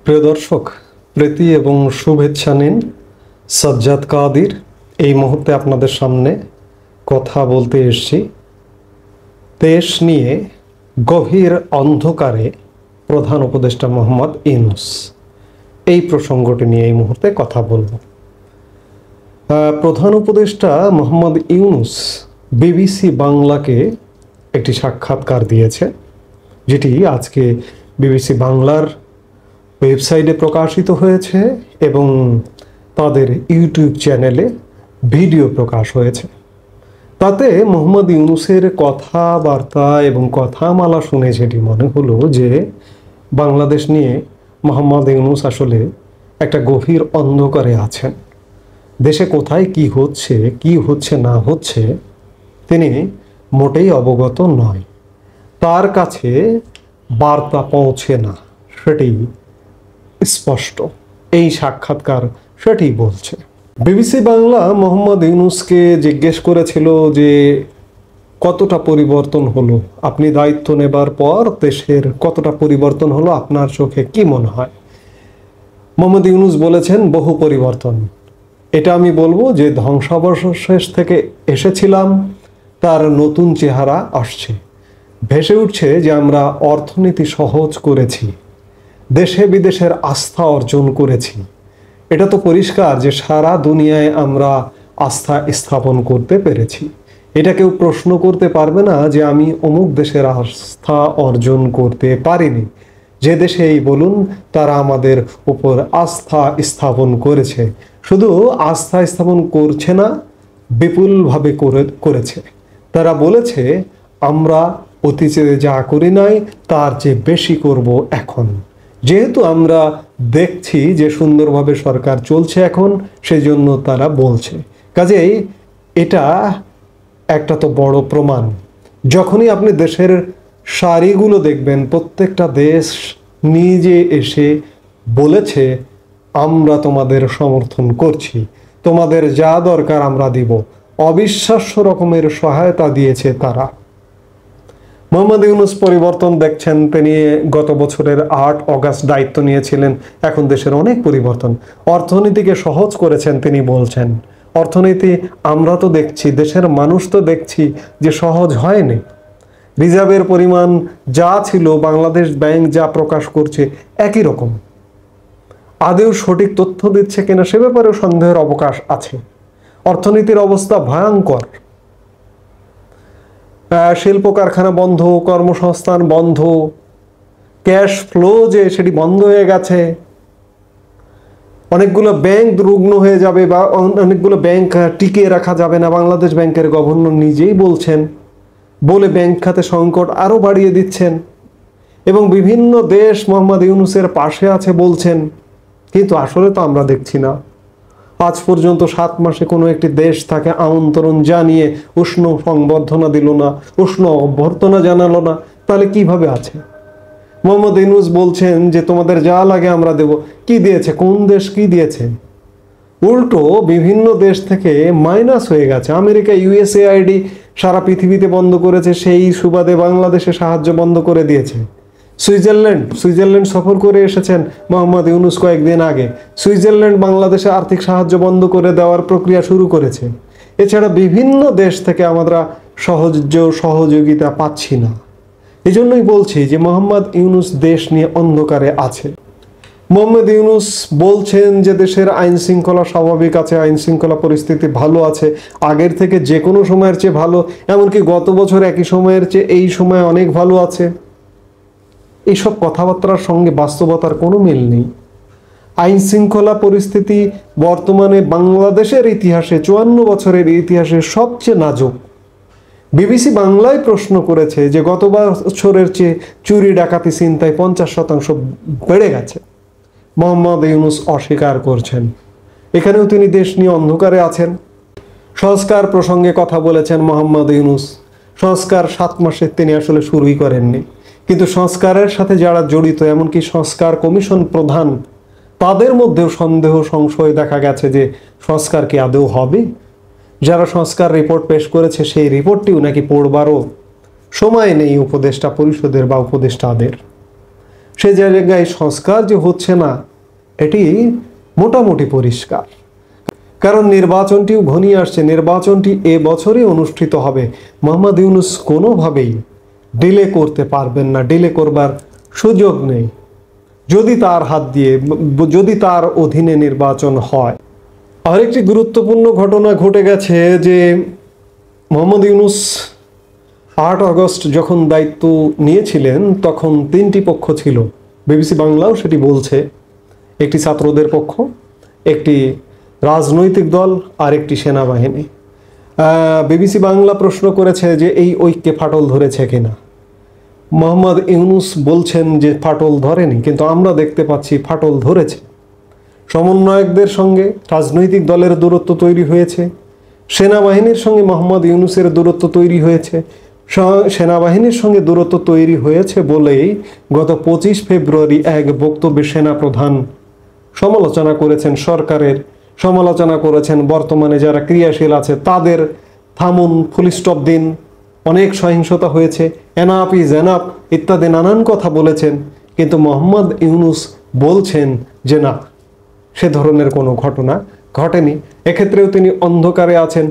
প্রিয় দর্শক, প্রীতি এবং শুভেচ্ছা নিন। সাজ্জাদ কাদির এই মুহূর্তে আপনাদের সামনে কথা বলতে এসেছি দেশ নিয়ে গভীর অন্ধকারে প্রধান উপদেষ্টা মোহাম্মদ ইউনূস, এই প্রসঙ্গটি নিয়ে এই মুহূর্তে কথা বলবো। প্রধান উপদেষ্টা মোহাম্মদ ইউনূস বিবিসি বাংলাকে একটি সাক্ষাৎকার দিয়েছে, যেটি আজকে বিবিসি বাংলার ওয়েবসাইটে প্রকাশিত হয়েছে এবং তাদের ইউটিউব চ্যানেলে ভিডিও প্রকাশ হয়েছে। তাতে মোহাম্মদ ইউনূসের কথাবার্তা এবং কথামালা শুনে যেটি মনে হলো যে বাংলাদেশ নিয়ে মোহাম্মদ ইউনূস আসলে একটা গভীর অন্ধকারে আছেন। দেশে কোথায় কি হচ্ছে না হচ্ছে তিনি মোটেই অবগত নয়, তার কাছে বার্তা পৌঁছে না, সেটি স্পষ্ট। এই সাক্ষাৎকার সেটি বলছে। বিবিসি বাংলা মোহাম্মদ ইউনূসকে জিজ্ঞেস করেছিল যে কতটা পরিবর্তন হলো, আপনি দায়িত্ব নেবার পর দেশের কতটা পরিবর্তন হলো, আপনার চোখে কি মনে হয়? মোহাম্মদ ইউনূস বলেছেন বহু পরিবর্তন। এটা আমি বলবো যে ধ্বংসাবশেষ থেকে এসেছিলাম, তার নতুন চেহারা আসছে। ভেসে উঠছে যে আমরা অর্থনীতি সহজ করেছি, দেশে বিদেশের আস্থা অর্জন করেছি। এটা তো পরিষ্কার যে সারা দুনিয়ায় আমরা আস্থা স্থাপন করতে পেরেছি। এটা কেউ প্রশ্ন করতে পারবে না যে আমি অমুক দেশের আস্থা অর্জন করতে পারিনি। যে দেশেই বলুন, তারা আমাদের উপর আস্থা স্থাপন করেছে। শুধু আস্থা স্থাপন করছে না, বিপুলভাবে করেছে। তারা বলেছে আমরা অতীতে যা করি নাই তার চেয়ে বেশি করব এখন। যেহেতু আমরা দেখছি যে সুন্দরভাবে সরকার চলছে এখন, সেই জন্য তারা বলছে। কাজেই এটা একটা তো বড় প্রমাণ। যখনই আপনি দেশের সারিগুলো দেখবেন, প্রত্যেকটা দেশ নিজে এসে বলেছে আমরা তোমাদের সমর্থন করছি, তোমাদের যা দরকার আমরা দিব। অবিশ্বাস্য রকমের সহায়তা দিয়েছে তারা। মোহাম্মদ ইউনূস পরিবর্তন দেখছেন। তিনি গত বছরের 8 অগাস্ট দায়িত্ব নিয়েছিলেন। এখন দেশের অনেক পরিবর্তন। অর্থনীতিকে সহজ করেছেন তিনি বলছেন। অর্থনীতি আমরা তো দেখছি, দেশের মানুষ তো দেখছি যে সহজ হয়নি। রিজার্ভের পরিমাণ যা ছিল, বাংলাদেশ ব্যাংক যা প্রকাশ করছে একই রকম। আদৌ সঠিক তথ্য দিচ্ছে কিনা সে ব্যাপারেও সন্দেহের অবকাশ আছে। অর্থনীতির অবস্থা ভয়ঙ্কর। শিল্প কারখানা বন্ধ, কর্মসংস্থান বন্ধ, ক্যাশ ফ্লো যে সেটি বন্ধ হয়ে গেছে। অনেকগুলো ব্যাংক রুগ্ন হয়ে যাবে বা অনেকগুলো ব্যাংক টিকিয়ে রাখা যাবে না, বাংলাদেশ ব্যাংকের গভর্নর নিজেই বলছেন। বলে ব্যাংক খাতে সংকট আরও বাড়িয়ে দিচ্ছেন এবং বিভিন্ন দেশ মোহাম্মদ ইউনূসের পাশে আছে বলছেন। কিন্তু আসলে তো আমরা দেখছি না। আজ পর্যন্ত 7 মাসে কোনো একটি দেশ তাকে আমন্ত্রণ জানিয়ে উষ্ণ সংবর্ধনা দিল না, উষ্ণ অভ্যর্থনা জানালো না। তাহলে কিভাবে আছে? মোহাম্মদ ইউনূস বলছেন যে তোমাদের যা লাগে আমরা দেব। কি দিয়েছে? কোন দেশ কি দিয়েছে? উল্টো বিভিন্ন দেশ থেকে মাইনাস হয়ে গেছে। আমেরিকা ইউএসএআইডি সারা পৃথিবীতে বন্ধ করেছে, সেই সুবাদে বাংলাদেশে সাহায্য বন্ধ করে দিয়েছে। সুইজারল্যান্ড সফর করে এসেছেন মোহাম্মদ ইউনূস কয়েকদিন আগে। সুইজারল্যান্ড বাংলাদেশে আর্থিক সাহায্য বন্ধ করে দেওয়ার প্রক্রিয়া শুরু করেছে। এছাড়া বিভিন্ন দেশ থেকে আমরা সহযোগিতা পাচ্ছি না। এই জন্যই বলছি যে মোহাম্মদ ইউনূস দেশ নিয়ে অন্ধকারে আছে। মোহাম্মদ ইউনূস বলছেন যে দেশের আইন শৃঙ্খলা স্বাভাবিক আছে, আইন শৃঙ্খলা পরিস্থিতি ভালো আছে, আগের থেকে যে কোনো সময়ের চেয়ে ভালো, এমনকি গত বছর একই সময়ের চেয়ে এই সময় অনেক ভালো আছে। এইসব কথাবার্তার সঙ্গে বাস্তবতার কোনো মিল নেই। আইন শৃঙ্খলা পরিস্থিতি বর্তমানে বাংলাদেশের ইতিহাসে, 54 বছরের ইতিহাসে সবচেয়ে নাজুক। বিবিসি বাংলায় প্রশ্ন করেছে যে গত বছরের চেয়ে চুরি, ডাকাতি, ছিনতাই 50% বেড়ে গেছে। মোহাম্মদ ইউনূস অস্বীকার করছেন। এখানেও তিনি দেশ নিয়ে অন্ধকারে আছেন। সংস্কার প্রসঙ্গে কথা বলেছেন মোহাম্মদ ইউনূস। সংস্কার 7 মাসে তিনি আসলে শুরুই করেননি, কিন্তু সংস্কারের সাথে যারা জড়িত, এমনকি সংস্কার কমিশন প্রধান, তাদের মধ্যেও সন্দেহ সংশয় দেখা গেছে যে সংস্কার কি আদৌ হবে। যারা সংস্কার রিপোর্ট পেশ করেছে সেই রিপোর্টটিও নাকি পড়বারও সময় নেই উপদেষ্টা পরিষদের বা উপদেষ্টাদের। সে জায়গায় সংস্কার যে হচ্ছে না এটি মোটামুটি পরিষ্কার। কারণ নির্বাচনটিও ঘনিয়ে আসছে, নির্বাচনটি এ বছরই অনুষ্ঠিত হবে। মোহাম্মদ ইউনূস কোনোভাবেই ডিলে করতে পারবেন না, ডিলে করবার সুযোগ নেই। যদি তার হাত দিয়ে, যদি তার অধীনে নির্বাচন হয়। আরেকটি গুরুত্বপূর্ণ ঘটনা ঘটে গেছে যে মোহাম্মদ ইউনূস 8 আগস্ট যখন দায়িত্ব নিয়েছিলেন তখন 3টি পক্ষ ছিল, বিবিসি বাংলাও সেটি বলছে। একটি ছাত্রদের পক্ষ, একটি রাজনৈতিক দল, আর একটি সেনাবাহিনী। বিবিসি বাংলা প্রশ্ন করেছে যে এই ঐক্যে ফাটল ধরেছে কিনা। মোহাম্মদ ইউনূস বলছেন যে ফাটল ধরেনি, কিন্তু আমরা দেখতে পাচ্ছি ফাটল ধরেছে। সমন্বয়কদের সঙ্গে রাজনৈতিক দলের দূরত্ব তৈরি হয়েছে, সেনাবাহিনীর সঙ্গে মোহাম্মদ ইউনূসের দূরত্ব তৈরি হয়েছে। সেনাবাহিনীর সঙ্গে দূরত্ব তৈরি হয়েছে বলেই গত 25 ফেব্রুয়ারি এক বক্তব্যে সেনাপ্রধান সমালোচনা করেছেন সরকারের, সমালোচনা করেছেন বর্তমানে যারা ক্রিয়াশীল আছে তাদের। থামুন, ফুল স্টপ দিন, অনেক সহিংসতা হয়েছে, এনাফ ইজ এনাফ ইত্যাদি নানান কথা বলেছেন। কিন্তু মোহাম্মদ ইউনূস বলছেন যে না, সে ধরনের কোনো ঘটনা ঘটেনি, এক্ষেত্রেও তিনি অন্ধকারে আছেন।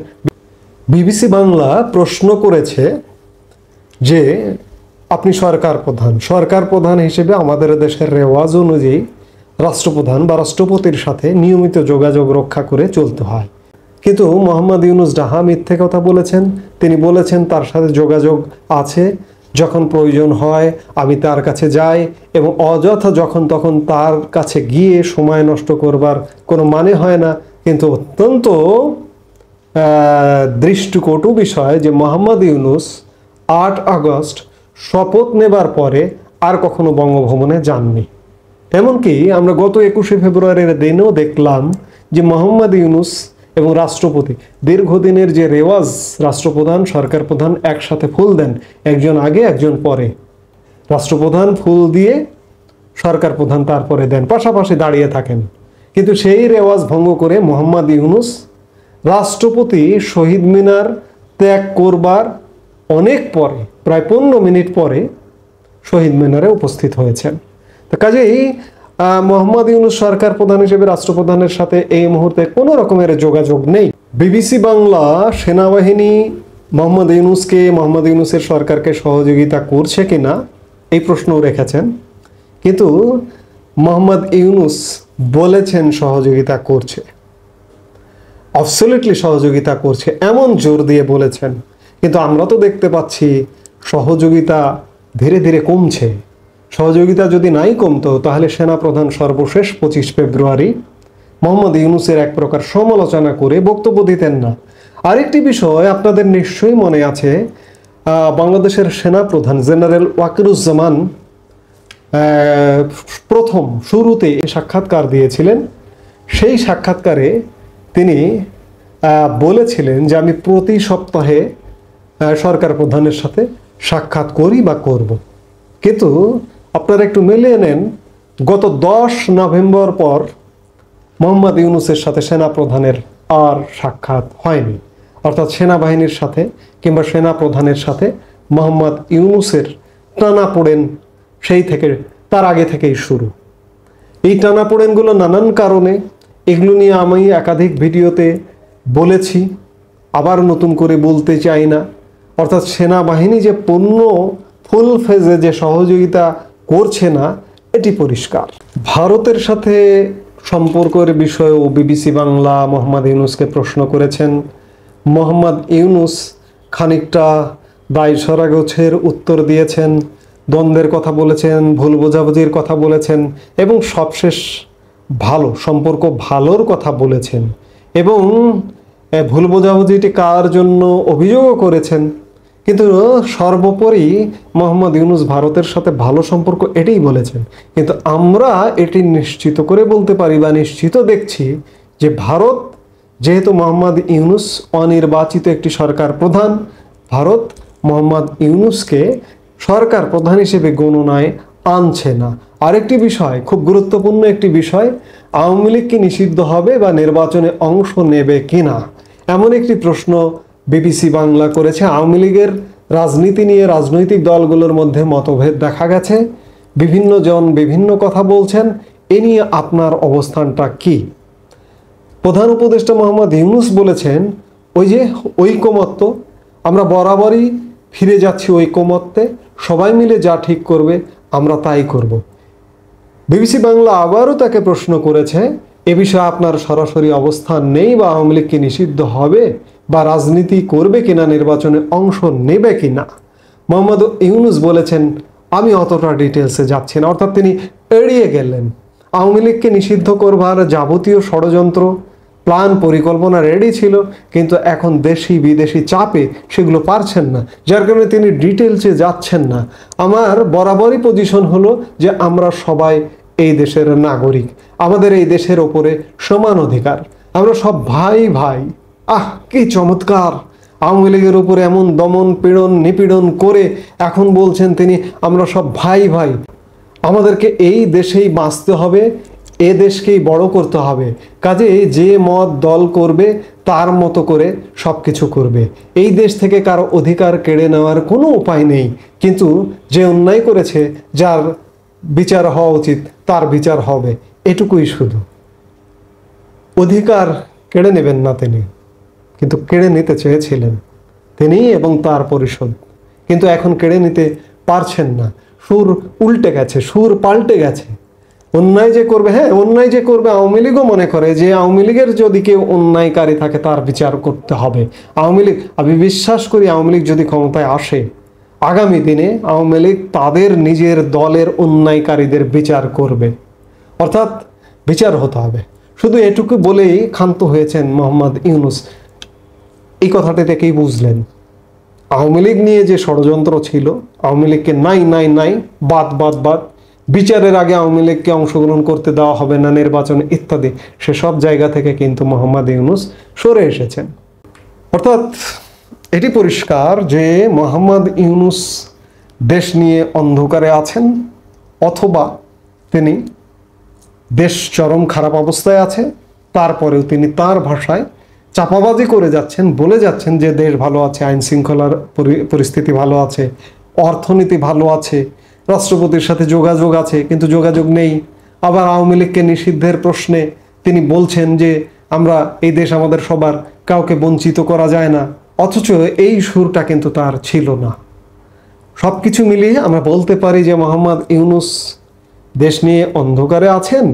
বিবিসি বাংলা প্রশ্ন করেছে যে আপনি সরকার প্রধান, সরকার প্রধান হিসেবে আমাদের দেশের রেওয়াজ অনুযায়ী রাষ্ট্রপ্রধান বা রাষ্ট্রপতির সাথে নিয়মিত যোগাযোগ রক্ষা করে চলতে হয়, কিন্তু মোহাম্মদ ইউনূস ডাহা মিথ্যে কথা বলেছেন। তিনি বলেছেন তার সাথে যোগাযোগ আছে, যখন প্রয়োজন হয় আমি তার কাছে যাই, এবং অযথা যখন তখন তার কাছে গিয়ে সময় নষ্ট করবার কোনো মানে হয় না। কিন্তু অত্যন্ত দৃষ্টিকটু বিষয় যে মোহাম্মদ ইউনূস 8 আগস্ট শপথ নেবার পরে আর কখনো বঙ্গভবনে যাননি। এমনকি আমরা গত 21শে ফেব্রুয়ারির দিনেও দেখলাম যে মোহাম্মদ ইউনূস এবং রাষ্ট্রপতি দীর্ঘদিনের যে রেওয়াজ, রাষ্ট্রপ্রধান সরকার প্রধান একসাথে ফুল দেন, একজন আগে একজন পরে। রাষ্ট্রপ্রধান ফুল দিয়ে সরকার প্রধান তারপরে দেন, পাশাপাশি দাঁড়িয়ে থাকেন। কিন্তু সেই রেওয়াজ ভঙ্গ করে মোহাম্মদ ইউনূস রাষ্ট্রপতি শহীদ মিনার ত্যাগ করবার অনেক পরে, প্রায় 15 মিনিট পরে শহীদ মিনারে উপস্থিত হয়েছেন। তো কাজেই মোহাম্মদ ইউনূস সরকার প্রধান হিসেবে রাষ্ট্রপ্রধানের সাথে এই মুহূর্তে কোনো রকমের যোগাযোগ নেই। বিবিসি বাংলা সেনাবাহিনী মোহাম্মদ ইউনূসকে, মোহাম্মদ ইউনূসের সরকারকে সহযোগিতা করছে কিনা এই প্রশ্নও রেখেছেন, কিন্তু মোহাম্মদ ইউনূস বলেছেন সহযোগিতা করছে, অবসলিউটলি সহযোগিতা করছে, এমন জোর দিয়ে বলেছেন। কিন্তু আমরা তো দেখতে পাচ্ছি সহযোগিতা ধীরে ধীরে কমছে। সহযোগিতা যদি নাই কমতো তাহলে সেনাপ্রধান সর্বশেষ 25 ফেব্রুয়ারি মোহাম্মদ ইউনূসের এক প্রকার সমালোচনা করে বক্তব্য দিতেন না। আরেকটি বিষয় আপনাদের নিশ্চয়ই মনে আছে, বাংলাদেশের সেনাপ্রধান জেনারেল ওয়াকিরুজ্জামান প্রথম শুরুতে সাক্ষাৎকার দিয়েছিলেন। সেই সাক্ষাৎকারে তিনি বলেছিলেন যে আমি প্রতি সপ্তাহে সরকার প্রধানের সাথে সাক্ষাৎ করি বা করব। কিন্তু আপনারা একটু মিলিয়ে নেন, গত 10 নভেম্বর পর মোহাম্মদ ইউনূসের সাথে সেনাপ্রধানের আর সাক্ষাৎ হয়নি। অর্থাৎ সেনাবাহিনীর সাথে কিংবা সেনাপ্রধানের সাথে মোহাম্মদ ইউনূসের টানাপোড়েন সেই থেকে, তার আগে থেকেই শুরু। এই টানাপোড়েনগুলো নানান কারণে, এগুলো নিয়ে আমি একাধিক ভিডিওতে বলেছি, আবার নতুন করে বলতে চাই না। অর্থাৎ সেনাবাহিনী যে পূর্ণ ফুল ফেজে যে সহযোগিতা করছে না এটি পরিষ্কার। ভারতের সাথে সম্পর্কের বিষয়েও বিবিসি বাংলা মোহাম্মদ ইউনূসকে প্রশ্ন করেছেন। মোহাম্মদ ইউনূস খানিকটা দায়সরাগোছের উত্তর দিয়েছেন, দ্বন্দ্বের কথা বলেছেন, ভুল বোঝাবুঝির কথা বলেছেন, এবং সবশেষ ভালো সম্পর্ক ভালোর কথা বলেছেন, এবং ভুল বোঝাবুঝিটি কার জন্য অভিযোগও করেছেন। কিন্তু সর্বোপরি মোহাম্মদ ইউনূস ভারতের সাথে ভালো সম্পর্ক এটাই বলেছেন। কিন্তু আমরা এটি নিশ্চিত করে বলতে পারি বা নিশ্চিত দেখছি যে ভারত, যেহেতু মোহাম্মদ ইউনূস অনির্বাচিত একটি সরকার প্রধান, ভারত মোহাম্মদ ইউনূসকে সরকার প্রধান হিসেবে গণনায় আনছে না। আরেকটি বিষয়, খুব গুরুত্বপূর্ণ একটি বিষয়, আওয়ামী লীগ কি নিষিদ্ধ হবে বা নির্বাচনে অংশ নেবে কিনা, এমন একটি প্রশ্ন বিবিসি বাংলা করেছে। আওয়ামী লীগের রাজনীতি নিয়ে রাজনৈতিক দলগুলোর মধ্যে মতভেদ দেখা গেছে। বিভিন্ন জন বিভিন্ন কথা বলছেন, এ নিয়ে আপনার অবস্থানটা কি? প্রধান উপদেষ্টা মোহাম্মদ ইউনূস বলেছেন, ওই যে ঐকমত্য, আমরা বরাবরই ফিরে যাচ্ছি ঐকমত্যে, সবাই মিলে যা ঠিক করবে আমরা তাই করব। বিবিসি বাংলা আবারও তাকে প্রশ্ন করেছে, এ বিষয়ে আপনার সরাসরি অবস্থান নেই বা আওয়ামী লীগ কি নিষিদ্ধ হবে বা রাজনীতি করবে কিনা, নির্বাচনে অংশ নেবে কিনা? মোহাম্মদ ইউনূস বলেছেন, আমি অতটা ডিটেলসে যাচ্ছি না। অর্থাৎ তিনি এড়িয়ে গেলেন। আওয়ামী লীগকে নিষিদ্ধ করবার যাবতীয় ষড়যন্ত্র, প্ল্যান, পরিকল্পনা রেডি ছিল, কিন্তু এখন দেশি বিদেশি চাপে সেগুলো পারছেন না, যার কারণে তিনি ডিটেলসে যাচ্ছেন না। আমার বরাবরই পজিশন হলো যে আমরা সবাই এই দেশের নাগরিক, আমাদের এই দেশের ওপরে সমান অধিকার, আমরা সব ভাই ভাই। কি চমৎকার! আওয়ামী লীগের উপরে এমন দমন পীড়ন নিপীড়ন করে এখন বলছেন তিনি, আমরা সব ভাই ভাই, আমাদেরকে এই দেশেই বাঁচতে হবে, এ দেশকেই বড় করতে হবে। কাজে যে মত দল করবে তার মতো করে সব কিছু করবে। এই দেশ থেকে কারো অধিকার কেড়ে নেওয়ার কোনো উপায় নেই, কিন্তু যে অন্যায় করেছে, যার বিচার হওয়া উচিত তার বিচার হবে, এটুকুই শুধু। অধিকার কেড়ে নেবেন না তিনি, কিন্তু কেড়ে নিতে চেয়েছিলেন তিনি এবং তার পরিষদ, কিন্তু এখন কেড়ে নিতে পারছেন না। সুর উল্টে গেছে, সুর পাল্টে গেছে। অন্যায় যে করবে, হ্যাঁ অন্যায় যে করবে, আওয়ামী লীগও মনে করে যে আওয়ামী লীগের যদি কেউ অন্যায়কারী থাকে তার বিচার করতে হবে। আওয়ামী লীগ, আমি বিশ্বাস করি আওয়ামী লীগ যদি ক্ষমতায় আসে, আগামী দিনে আওয়ামী লীগ তাদের নিজের দলের অন্যায়কারীদের বিচার করবে, অর্থাৎ বিচার হতে হবে। শুধু এটুকু বলেই ক্ষান্ত হয়েছেন মোহাম্মদ ইউনূস। এই কথাটি থেকেই বুঝলেন আওয়ামী লীগ নিয়ে যে ষড়যন্ত্র ছিল, আওয়ামী লীগকে নাই নাই নাই, বাদ বাদ বাদ, বিচারের আগে আওয়ামী লীগকে অংশগ্রহণ করতে দেওয়া হবে না নির্বাচনে ইত্যাদি, সেসব জায়গা থেকে কিন্তু মোহাম্মদ ইউনূস সরে এসেছেন। অর্থাৎ এটি পরিষ্কার যে মোহাম্মদ ইউনূস দেশ নিয়ে অন্ধকারে আছেন, অথবা তিনি দেশ চরম খারাপ অবস্থায় আছে, তারপরেও তিনি তার ভাষায় চাপাবাজি করে যাচ্ছেন, বলে যাচ্ছেন যে দেশ ভালো আছে, আইন শৃঙ্খলার পরিস্থিতি ভালো আছে, অর্থনীতি ভালো আছে, রাষ্ট্রপতির সাথে যোগাযোগ আছে, কিন্তু যোগাযোগ নেই। আবার আওয়ামী লীগকে নিষিদ্ধের প্রশ্নে তিনি বলছেন যে আমরা এই দেশ আমাদের সবার, কাউকে বঞ্চিত করা যায় না, অথচ এই সুরটা কিন্তু তার ছিল না। সব কিছু মিলিয়ে আমরা বলতে পারি যে মোহাম্মদ ইউনূস দেশ নিয়ে অন্ধকারে আছেন,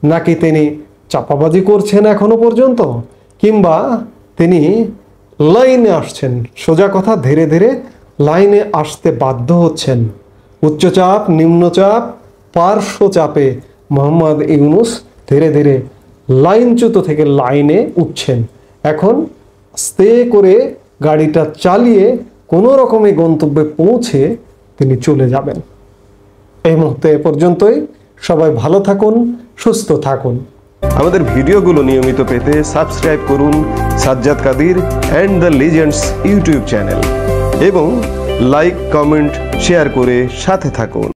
নাকি তিনি চাপাবাজি করছেন এখনো পর্যন্ত, কিংবা তিনি লাইনে আসছেন। সোজা কথা, ধীরে ধীরে লাইনে আসতে বাধ্য হচ্ছেন। উচ্চচাপ, নিম্নচাপ, পার্শ্ব চাপে মোহাম্মদ ইউনূস ধীরে ধীরে লাইনচ্যুত থেকে লাইনে উঠছেন। এখন আস্তে করে গাড়িটা চালিয়ে কোনো রকমে গন্তব্যে পৌঁছে তিনি চলে যাবেন। এই মুহূর্তে এ পর্যন্তই। সবাই ভালো থাকুন, সুস্থ থাকুন। আমাদের ভিডিওগুলো নিয়মিত পেতে সাবস্ক্রাইব করুন Sajjad Kadir and the legends YouTube channel এবং লাইক, কমেন্ট, শেয়ার করে সাথে থাকুন।